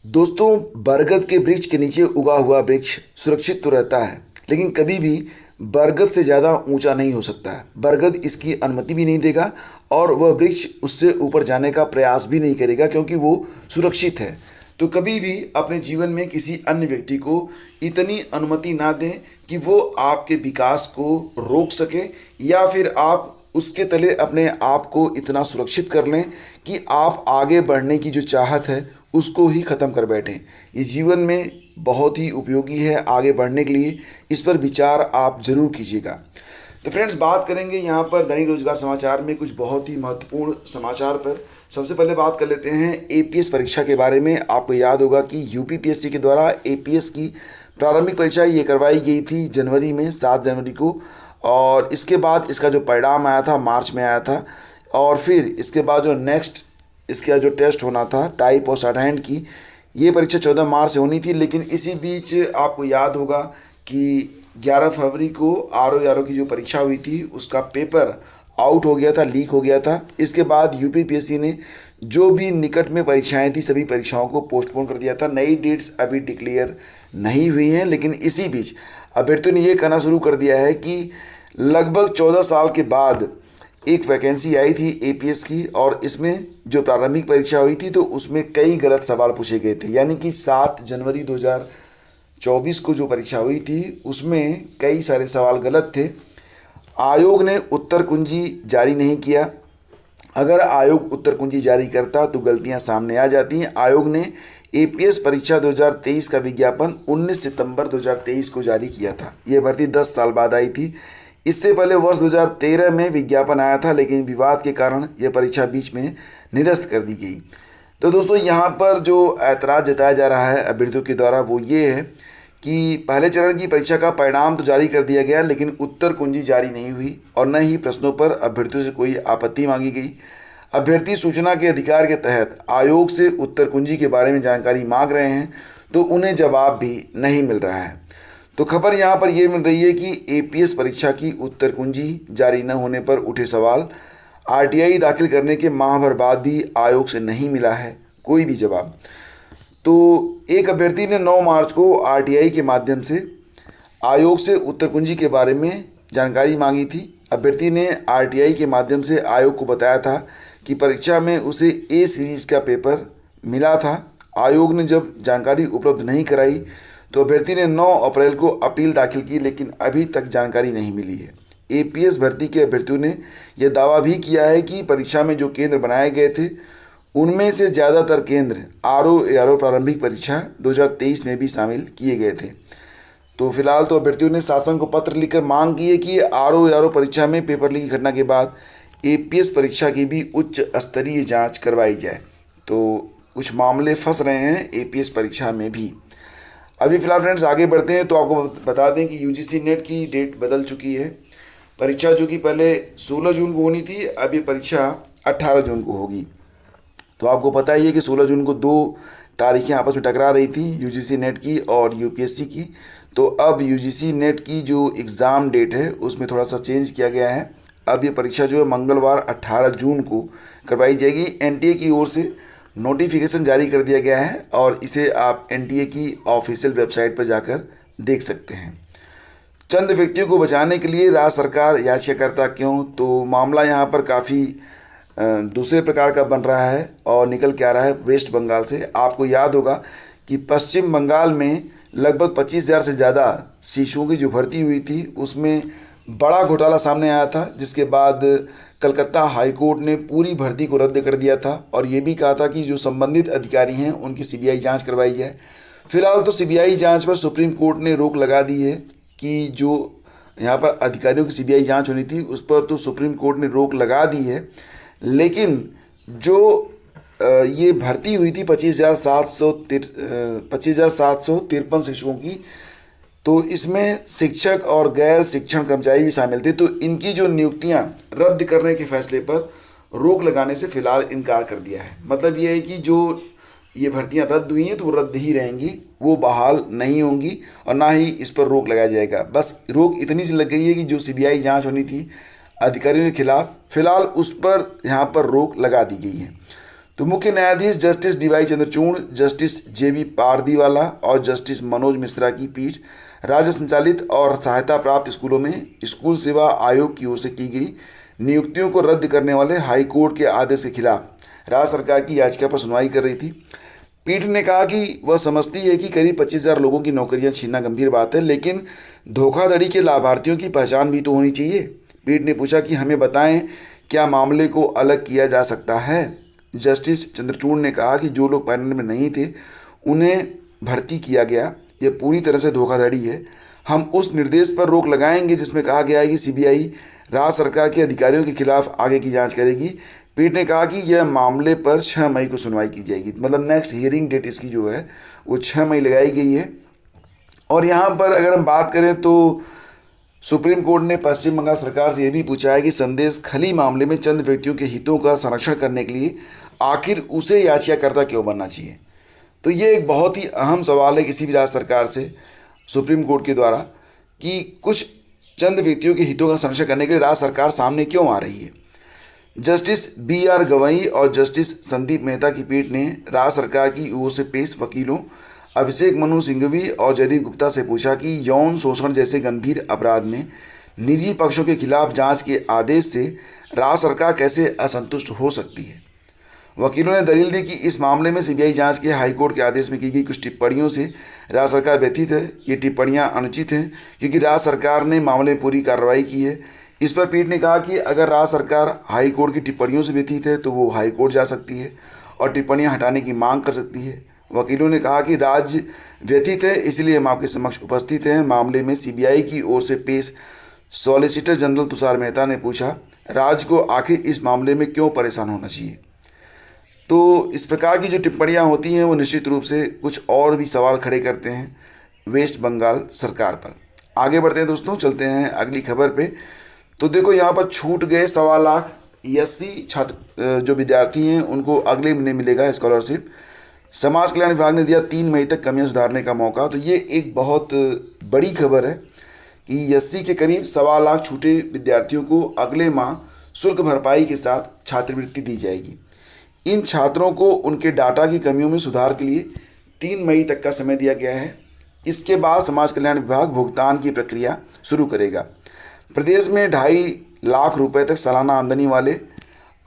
दोस्तों, बरगद के वृक्ष के नीचे उगा हुआ वृक्ष सुरक्षित तो रहता है, लेकिन कभी भी बरगद से ज़्यादा ऊंचा नहीं हो सकता है। बरगद इसकी अनुमति भी नहीं देगा और वह वृक्ष उससे ऊपर जाने का प्रयास भी नहीं करेगा, क्योंकि वो सुरक्षित है। तो कभी भी अपने जीवन में किसी अन्य व्यक्ति को इतनी अनुमति ना दें कि वो आपके विकास को रोक सके, या फिर आप उसके तले अपने आप को इतना सुरक्षित कर लें कि आप आगे बढ़ने की जो चाहत है उसको ही ख़त्म कर बैठें। ये जीवन में बहुत ही उपयोगी है आगे बढ़ने के लिए, इस पर विचार आप ज़रूर कीजिएगा। तो फ्रेंड्स, बात करेंगे यहाँ पर दैनिक रोजगार समाचार में कुछ बहुत ही महत्वपूर्ण समाचार पर। सबसे पहले बात कर लेते हैं एपीएस परीक्षा के बारे में। आपको याद होगा कि यूपीपीएससी के द्वारा एपीएस की प्रारंभिक परीक्षा ये करवाई गई थी जनवरी में, 7 जनवरी को, और इसके बाद इसका जो परिणाम आया था मार्च में आया था। और फिर इसके बाद जो नेक्स्ट इसका जो टेस्ट होना था टाइप और शॉर्ट हैंड की, ये परीक्षा 14 मार्च से होनी थी। लेकिन इसी बीच आपको याद होगा कि 11 फरवरी को आरओ की जो परीक्षा हुई थी उसका पेपर आउट हो गया था, लीक हो गया था। इसके बाद यूपीपीएससी ने जो भी निकट में परीक्षाएं थी सभी परीक्षाओं को पोस्टपोन कर दिया था। नई डेट्स अभी डिक्लेयर नहीं हुई हैं, लेकिन इसी बीच अभ्यर्थियों ने ये कहना शुरू कर दिया है कि लगभग 14 साल के बाद एक वैकेंसी आई थी एपीएस की, और इसमें जो प्रारंभिक परीक्षा हुई थी तो उसमें कई गलत सवाल पूछे गए थे। यानी कि 7 जनवरी 2024 को जो परीक्षा हुई थी उसमें कई सारे सवाल गलत थे। आयोग ने उत्तर कुंजी जारी नहीं किया। अगर आयोग उत्तर कुंजी जारी करता तो गलतियां सामने आ जाती। आयोग ने एपीएस परीक्षा 2023 का विज्ञापन 19 सितंबर 2023 को जारी किया था। यह भर्ती 10 साल बाद आई थी। इससे पहले वर्ष 2013 में विज्ञापन आया था, लेकिन विवाद के कारण यह परीक्षा बीच में निरस्त कर दी गई। तो दोस्तों, यहाँ पर जो ऐतराज़ जताया जा रहा है अभ्यर्थियों के द्वारा वो ये है कि पहले चरण की परीक्षा का परिणाम तो जारी कर दिया गया, लेकिन उत्तर कुंजी जारी नहीं हुई और न ही प्रश्नों पर अभ्यर्थियों से कोई आपत्ति मांगी गई। अभ्यर्थी सूचना के अधिकार के तहत आयोग से उत्तर कुंजी के बारे में जानकारी मांग रहे हैं, तो उन्हें जवाब भी नहीं मिल रहा है। तो खबर यहाँ पर यह मिल रही है कि एपीएस परीक्षा की उत्तर कुंजी जारी न होने पर उठे सवाल। आरटीआई दाखिल करने के माह भर बाद भी आयोग से नहीं मिला है कोई भी जवाब। तो एक अभ्यर्थी ने 9 मार्च को आरटीआई के माध्यम से आयोग से उत्तर कुंजी के बारे में जानकारी मांगी थी। अभ्यर्थी ने आरटीआई के माध्यम से आयोग को बताया था कि परीक्षा में उसे ए सीरीज का पेपर मिला था। आयोग ने जब जानकारी उपलब्ध नहीं कराई तो अभ्यर्थी ने 9 अप्रैल को अपील दाखिल की, लेकिन अभी तक जानकारी नहीं मिली है। एपीएस भर्ती के अभ्यर्थियों ने यह दावा भी किया है कि परीक्षा में जो केंद्र बनाए गए थे उनमें से ज़्यादातर केंद्र आरओ प्रारंभिक परीक्षा 2023 में भी शामिल किए गए थे। तो फिलहाल तो अभ्यर्थियों ने शासन को पत्र लिखकर मांग की है कि आरओ परीक्षा में पेपर लीक घटना के बाद एपीएस परीक्षा की भी उच्च स्तरीय जांच करवाई जाए। तो कुछ मामले फंस रहे हैं एपीएस परीक्षा में भी। अभी फिलहाल फ्रेंड्स आगे बढ़ते हैं तो आपको बता दें कि यूजीसी नेट की डेट बदल चुकी है। परीक्षा जो कि पहले 16 जून को होनी थी, अब ये परीक्षा 18 जून को होगी। तो आपको पता ही है कि 16 जून को 2 तारीखें आपस में टकरा रही थी, यूजीसी नेट की और यूपीएससी की। तो अब यूजीसी नेट की जो एग्ज़ाम डेट है उसमें थोड़ा सा चेंज किया गया है। अब ये परीक्षा जो है मंगलवार 18 जून को करवाई जाएगी। एनटीए की ओर से नोटिफिकेशन जारी कर दिया गया है और इसे आप एनटीए की ऑफिशियल वेबसाइट पर जाकर देख सकते हैं। चंद व्यक्तियों को बचाने के लिए राज्य सरकार याचिकाकर्ता क्यों? तो मामला यहाँ पर काफ़ी दूसरे प्रकार का बन रहा है और निकल के आ रहा है वेस्ट बंगाल से। आपको याद होगा कि पश्चिम बंगाल में लगभग 25,000 से ज़्यादा शिशुओं की जो भर्ती हुई थी उसमें बड़ा घोटाला सामने आया था, जिसके बाद कलकत्ता हाई कोर्ट ने पूरी भर्ती को रद्द कर दिया था और ये भी कहा था कि जो संबंधित अधिकारी हैं उनकी सीबीआई जांच करवाई जाए। फिलहाल तो सीबीआई जांच पर सुप्रीम कोर्ट ने रोक लगा दी है कि जो यहाँ पर अधिकारियों की सीबीआई जांच होनी थी उस पर तो सुप्रीम कोर्ट ने रोक लगा दी है। लेकिन जो ये भर्ती हुई थी 25,753 शिक्षकों की, तो इसमें शिक्षक और गैर शिक्षण कर्मचारी भी शामिल थे। तो इनकी जो नियुक्तियां रद्द करने के फैसले पर रोक लगाने से फिलहाल इनकार कर दिया है। मतलब ये है कि जो ये भर्तियां रद्द हुई हैं तो वो रद्द ही रहेंगी, वो बहाल नहीं होंगी और ना ही इस पर रोक लगाया जाएगा। बस रोक इतनी सी लग गई है कि जो सीबीआई जांच होनी थी अधिकारियों के खिलाफ, फिलहाल उस पर यहाँ पर रोक लगा दी गई है। तो मुख्य न्यायाधीश जस्टिस डीवाई चंद्रचूड़, जस्टिस जेबी पारदीवाला और जस्टिस मनोज मिश्रा की पीठ राज्य संचालित और सहायता प्राप्त स्कूलों में स्कूल सेवा आयोग की ओर से की गई नियुक्तियों को रद्द करने वाले हाई कोर्ट के आदेश के खिलाफ राज्य सरकार की याचिका पर सुनवाई कर रही थी। पीठ ने कहा कि वह समझती है कि करीब 25,000 लोगों की नौकरियां छीनना गंभीर बात है, लेकिन धोखाधड़ी के लाभार्थियों की पहचान भी तो होनी चाहिए। पीठ ने पूछा कि हमें बताएं, क्या मामले को अलग किया जा सकता है। जस्टिस चंद्रचूड़ ने कहा कि जो लोग पैनल में नहीं थे उन्हें भर्ती किया गया, यह पूरी तरह से धोखाधड़ी है। हम उस निर्देश पर रोक लगाएंगे जिसमें कहा गया है कि सीबीआई राज्य सरकार के अधिकारियों के खिलाफ आगे की जांच करेगी। पीठ ने कहा कि यह मामले पर 6 मई को सुनवाई की जाएगी, मतलब नेक्स्ट हियरिंग डेट इसकी जो है वो 6 मई लगाई गई है। और यहाँ पर अगर हम बात करें तो सुप्रीम कोर्ट ने पश्चिम बंगाल सरकार से यह भी पूछा है कि संदेश खली मामले में चंद व्यक्तियों के हितों का संरक्षण करने के लिए आखिर उसे याचिकाकर्ता क्यों बनना चाहिए। तो ये एक बहुत ही अहम सवाल है किसी भी राज्य सरकार से सुप्रीम कोर्ट के द्वारा कि कुछ चंद व्यक्तियों के हितों का संरक्षण करने के लिए राज्य सरकार सामने क्यों आ रही है। जस्टिस BR गवई और जस्टिस संदीप मेहता की पीठ ने राज्य सरकार की ओर से पेश वकीलों अभिषेक मनु सिंघवी और जयदीप गुप्ता से पूछा कि यौन शोषण जैसे गंभीर अपराध में निजी पक्षों के खिलाफ जांच के आदेश से राज्य सरकार कैसे असंतुष्ट हो सकती है। वकीलों ने दलील दी कि इस मामले में सीबीआई जांच के हाईकोर्ट के आदेश में की गई कुछ टिप्पणियों से राज्य सरकार व्यथित है। ये टिप्पणियां अनुचित हैं क्योंकि राज्य सरकार ने मामले में पूरी कार्रवाई की है। इस पर पीठ ने कहा कि अगर राज्य सरकार हाईकोर्ट की टिप्पणियों से व्यथित है तो वो हाईकोर्ट जा सकती है और टिप्पणियां हटाने की मांग कर सकती है। वकीलों ने कहा कि राज्य व्यथित है, इसलिए हम आपके समक्ष उपस्थित हैं। मामले में सीबीआई की ओर से पेश सॉलिसिटर जनरल तुषार मेहता ने पूछा, राज्य को आखिर इस मामले में क्यों परेशान होना चाहिए। तो इस प्रकार की जो टिप्पणियां होती हैं वो निश्चित रूप से कुछ और भी सवाल खड़े करते हैं वेस्ट बंगाल सरकार पर। आगे बढ़ते हैं दोस्तों, चलते हैं अगली खबर पे। तो देखो यहाँ पर छूट गए 1.25 लाख एससी छात्र जो विद्यार्थी हैं उनको अगले महीने मिलेगा स्कॉलरशिप। समाज कल्याण विभाग ने दिया 3 मई तक कमियां सुधारने का मौका। तो ये एक बहुत बड़ी खबर है कि एससी के करीब 1.25 लाख छूटे विद्यार्थियों को अगले माह शुल्क भरपाई के साथ छात्रवृत्ति दी जाएगी। इन छात्रों को उनके डाटा की कमियों में सुधार के लिए 3 मई तक का समय दिया गया है। इसके बाद समाज कल्याण विभाग भुगतान की प्रक्रिया शुरू करेगा। प्रदेश में 2.5 लाख रुपए तक सालाना आमदनी वाले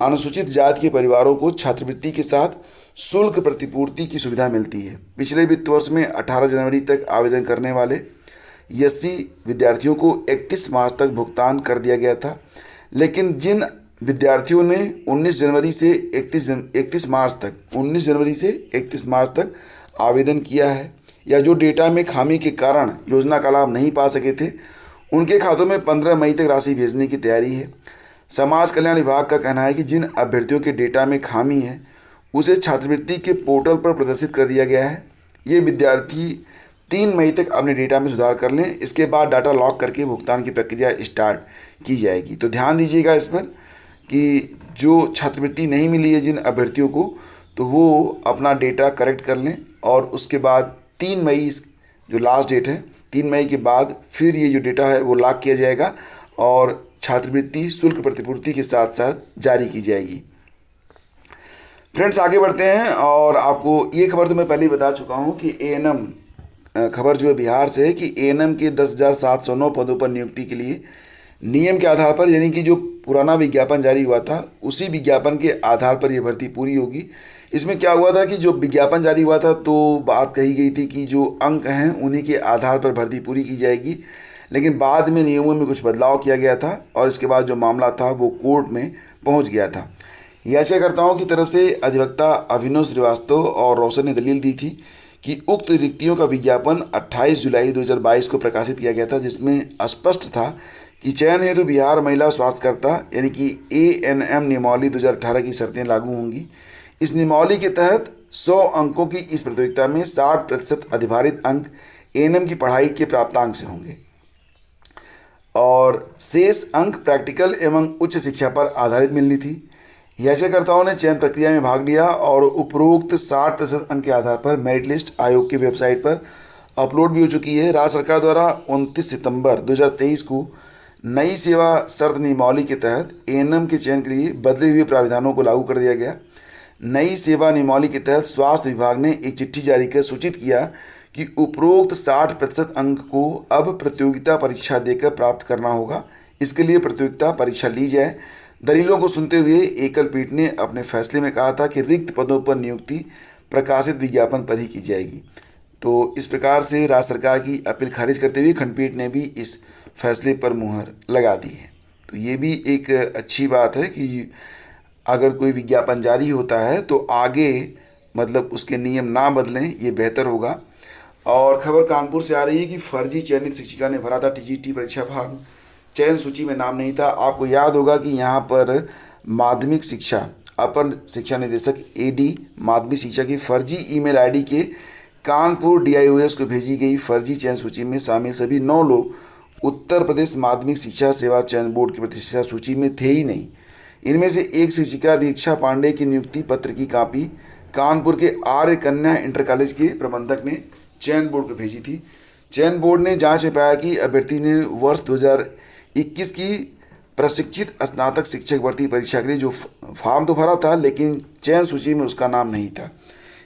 अनुसूचित जाति के परिवारों को छात्रवृत्ति के साथ शुल्क प्रतिपूर्ति की सुविधा मिलती है। पिछले वित्त वर्ष में 18 जनवरी तक आवेदन करने वाले एससी विद्यार्थियों को 31 मार्च तक भुगतान कर दिया गया था, लेकिन जिन विद्यार्थियों ने 19 जनवरी से 31 मार्च तक आवेदन किया है या जो डेटा में खामी के कारण योजना का लाभ नहीं पा सके थे, उनके खातों में 15 मई तक राशि भेजने की तैयारी है। समाज कल्याण विभाग का कहना है कि जिन अभ्यर्थियों के डेटा में खामी है उसे छात्रवृत्ति के पोर्टल पर प्रदर्शित कर दिया गया है। ये विद्यार्थी 3 मई तक अपने डेटा में सुधार कर लें। इसके बाद डाटा लॉक करके भुगतान की प्रक्रिया स्टार्ट की जाएगी। तो ध्यान दीजिएगा इस पर कि जो छात्रवृत्ति नहीं मिली है जिन अभ्यर्थियों को, तो वो अपना डेटा करेक्ट कर लें और उसके बाद 3 मई जो लास्ट डेट है, 3 मई के बाद फिर ये जो डेटा है वो लॉक किया जाएगा और छात्रवृत्ति शुल्क प्रतिपूर्ति के साथ साथ जारी की जाएगी। फ्रेंड्स आगे बढ़ते हैं और आपको ये खबर तो मैं पहले ही बता चुका हूँ कि एएनएम खबर जो है बिहार से है कि एएनएम के 10,709 पदों पर नियुक्ति के लिए नियम के आधार पर, यानी कि जो पुराना विज्ञापन जारी हुआ था उसी विज्ञापन के आधार पर यह भर्ती पूरी होगी। इसमें क्या हुआ था कि जो विज्ञापन जारी हुआ था तो बात कही गई थी कि जो अंक हैं उन्हीं के आधार पर भर्ती पूरी की जाएगी, लेकिन बाद में नियमों में कुछ बदलाव किया गया था और इसके बाद जो मामला था वो कोर्ट में पहुंच गया था। याचिकाकर्ताओं की तरफ से अधिवक्ता अभिनव श्रीवास्तव और रोशन ने दलील दी थी कि उक्त रिक्तियों का विज्ञापन 28 जुलाई 2022 को प्रकाशित किया गया था, जिसमें स्पष्ट था कि चयन हेतु बिहार महिला स्वास्थ्यकर्ता यानी कि एएनएम नियमावली 2018 की शर्तें लागू होंगी। इस नियमावली के तहत 100 अंकों की इस प्रतियोगिता में 60% अधिभारित अंक एएनएम की पढ़ाई के प्राप्तांक से होंगे और शेष अंक प्रैक्टिकल एवं उच्च शिक्षा पर आधारित मिलनी थी। याचिकाकर्ताओं ने चयन प्रक्रिया में भाग लिया और उपरोक्त 60% अंक के आधार पर मेरिट लिस्ट आयोग की वेबसाइट पर अपलोड भी हो चुकी है। राज्य सरकार द्वारा 29 सितंबर 2023 को नई सेवा शर्त नियमावली के तहत एएनएम के चयन के लिए बदले हुए प्राविधानों को लागू कर दिया गया। नई सेवा नियमावली के तहत स्वास्थ्य विभाग ने एक चिट्ठी जारी कर सूचित किया कि उपरोक्त 60% अंक को अब प्रतियोगिता परीक्षा देकर प्राप्त करना होगा। इसके लिए प्रतियोगिता परीक्षा ली जाए। दलीलों को सुनते हुए एकल पीठ ने अपने फैसले में कहा था कि रिक्त पदों पर नियुक्ति प्रकाशित विज्ञापन पर ही की जाएगी। तो इस प्रकार से राज्य सरकार की अपील खारिज करते हुए खंडपीठ ने भी इस फैसले पर मुहर लगा दी है। तो ये भी एक अच्छी बात है कि अगर कोई विज्ञापन जारी होता है तो आगे मतलब उसके नियम ना बदलें, ये बेहतर होगा। और खबर कानपुर से आ रही है कि फर्जी चयनित शिक्षिका ने भरा था टीजीटी परीक्षा फॉर्म, चयन सूची में नाम नहीं था। आपको याद होगा कि यहाँ पर माध्यमिक शिक्षा अपर शिक्षा निदेशक एडी माध्यमिक शिक्षा की फर्जी ईमेल आईडी के कानपुर डीआईओएस को भेजी गई फर्जी चयन सूची में शामिल सभी 9 लोग उत्तर प्रदेश माध्यमिक शिक्षा सेवा चयन बोर्ड की प्रतिष्ठा सूची में थे ही नहीं। इनमें से एक शिक्षिका दीक्षा पांडे की नियुक्ति पत्र की कॉपी कानपुर के आर्य कन्या इंटर कॉलेज के प्रबंधक ने चयन बोर्ड को भेजी थी। चयन बोर्ड ने जांच में पाया कि अभ्यर्थी ने वर्ष 2021 की प्रशिक्षित स्नातक शिक्षक भर्ती परीक्षा के लिए जो फॉर्म तो भरा था, लेकिन चयन सूची में उसका नाम नहीं था।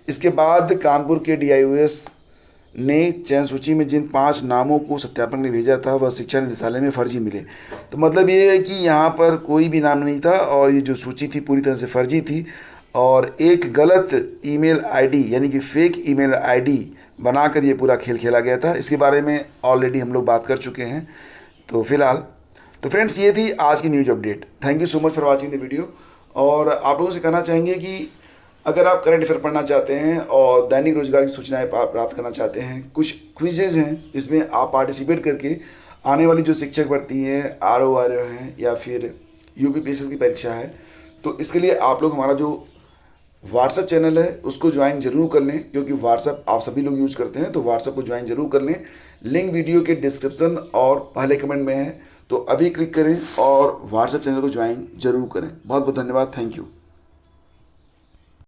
इसके बाद कानपुर के डीआईओएस ने चयन सूची में जिन 5 नामों को सत्यापन में भेजा था वह शिक्षा निदेशालय में फर्जी मिले। तो मतलब ये है कि यहाँ पर कोई भी नाम नहीं था और ये जो सूची थी पूरी तरह से फर्जी थी और एक गलत ईमेल आईडी यानी कि फेक ईमेल आईडी बनाकर ये पूरा खेल खेला गया था। इसके बारे में ऑलरेडी हम लोग बात कर चुके हैं। तो फिलहाल तो फ्रेंड्स ये थी आज की news update. Thank you so much for watching the video. और आप लोगों से कहना चाहेंगे कि अगर आप करंट अफेयर पढ़ना चाहते हैं और दैनिक रोजगार की सूचनाएं प्राप्त करना चाहते हैं, कुछ क्विजेज हैं जिसमें आप पार्टिसिपेट करके आने वाली जो शिक्षक भर्ती है, आरओ हैं या फिर यूपीपीएससी की परीक्षा है, तो इसके लिए आप लोग हमारा जो व्हाट्सएप चैनल है उसको ज्वाइन जरूर कर लें, क्योंकि व्हाट्सएप आप सभी लोग यूज करते हैं। तो व्हाट्सएप को ज्वाइन जरूर कर लें। लिंक वीडियो के डिस्क्रिप्शन और पहले कमेंट में है, तो अभी क्लिक करें और व्हाट्सएप चैनल को ज्वाइन जरूर करें। बहुत बहुत धन्यवाद। Thank you.